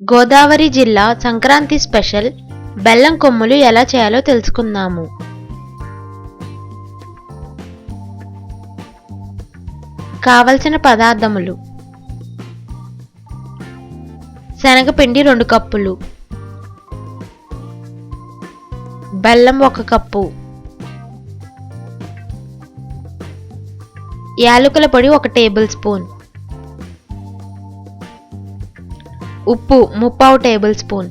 గోదావరి జిల్లా సంక్రాంతి స్పెషల్ బెల్లం కొమ్ములు ఎలా చేయాలో తెలుసుకుందాము. కావలసిన పదార్థములు: శనగపిండి 2 కప్పులు, బెల్లం 1 కప్పు, యాలకుల పొడి 1 టేబుల్ స్పూన్, ఉప్పు 3/4 టేబుల్ స్పూన్,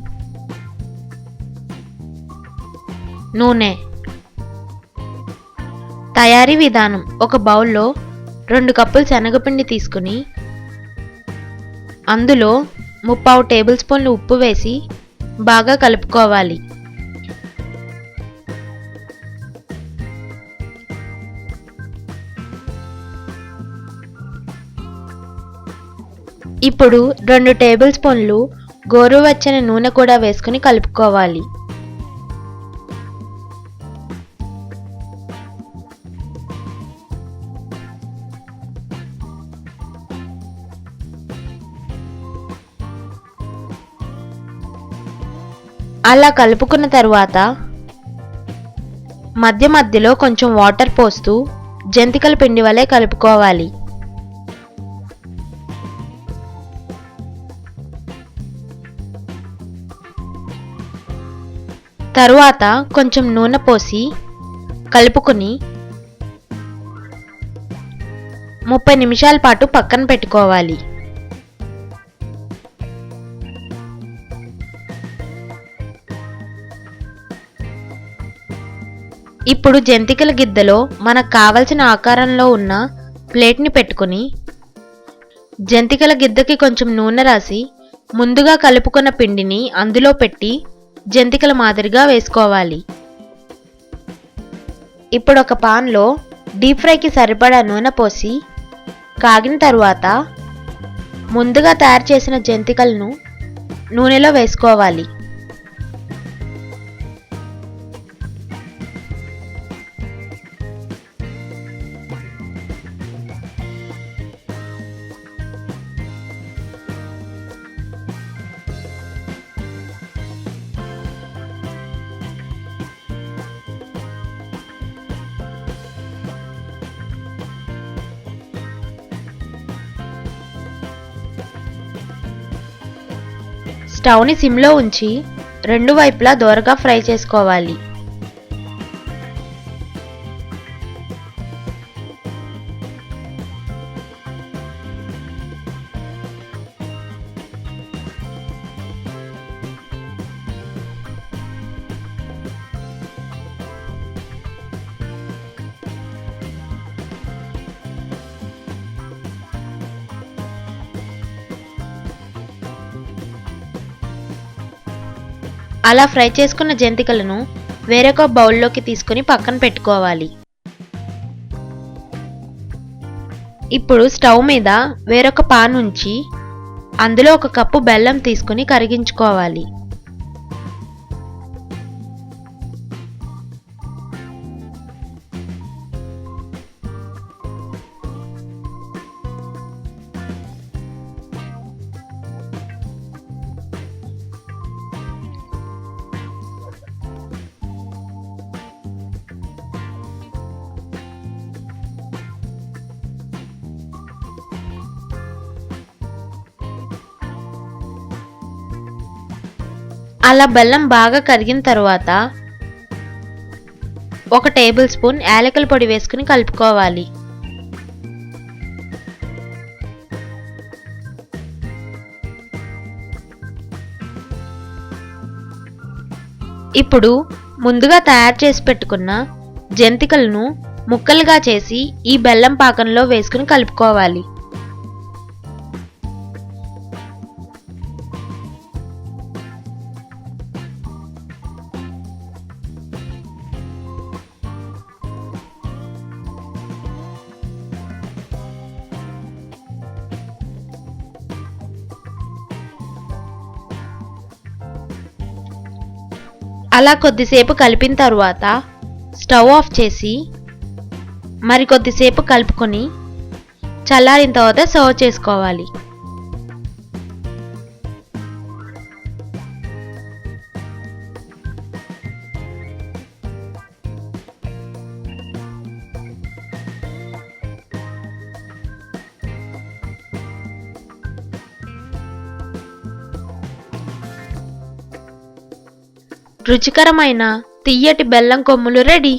నూనె. తయారీ విధానం: ఒక బౌల్లో 2 కప్పులు శనగపిండి తీసుకుని అందులో 3/4 టేబుల్ స్పూన్లు ఉప్పు వేసి బాగా కలుపుకోవాలి. ఇప్పుడు 2 టేబుల్ స్పూన్లు గోరువెచ్చని నూనె కూడా వేసుకుని కలుపుకోవాలి. అలా కలుపుకున్న తరువాత మధ్య మధ్యలో కొంచెం వాటర్ పోస్తూ జంతికల పిండి వలె కలుపుకోవాలి. తరువాత కొంచెం నూనె పోసి కలుపుకుని 30 నిమిషాల పాటు పక్కన పెట్టుకోవాలి. ఇప్పుడు జంతికల గిద్దలో మనకు కావలసిన ఆకారంలో ఉన్న ప్లేట్ని పెట్టుకుని జంతికల గిద్దకి కొంచెం నూనె రాసి ముందుగా కలుపుకున్న పిండిని అందులో పెట్టి జంతికల మాదిరిగా వేసుకోవాలి. ఇప్పుడు ఒక పాన్లో డీప్ ఫ్రైకి సరిపడా నూనె పోసి కాగిన తరువాత ముందుగా తయారు చేసిన జంతికలను నూనెలో వేసుకోవాలి. స్టవ్ని సిమ్లో ఉంచి 2 వైపులా దోరగా ఫ్రై చేసుకోవాలి. అలా ఫ్రై చేసుకున్న జంతికలను వేరొక బౌల్లోకి తీసుకుని పక్కన పెట్టుకోవాలి. ఇప్పుడు స్టవ్ మీద వేరొక పాన్ ఉంచి అందులో 1 కప్పు బెల్లం తీసుకుని కరిగించుకోవాలి. అలా బెల్లం బాగా కరిగిన తరువాత 1 టేబుల్ స్పూన్ యాలకుల పొడి వేసుకుని కలుపుకోవాలి. ఇప్పుడు ముందుగా తయారు చేసి పెట్టుకున్న జంతికలను ముక్కలుగా చేసి ఈ బెల్లం పాకంలో వేసుకుని కలుపుకోవాలి. అలా కొద్దిసేపు కలిపిన తరువాత స్టవ్ ఆఫ్ చేసి మరికొద్దిసేపు కలుపుకొని చల్లారిన తర్వాత సర్వ్ చేసుకోవాలి. రుచికరమైన తియ్యటి బెల్లం కొమ్ములు రెడీ.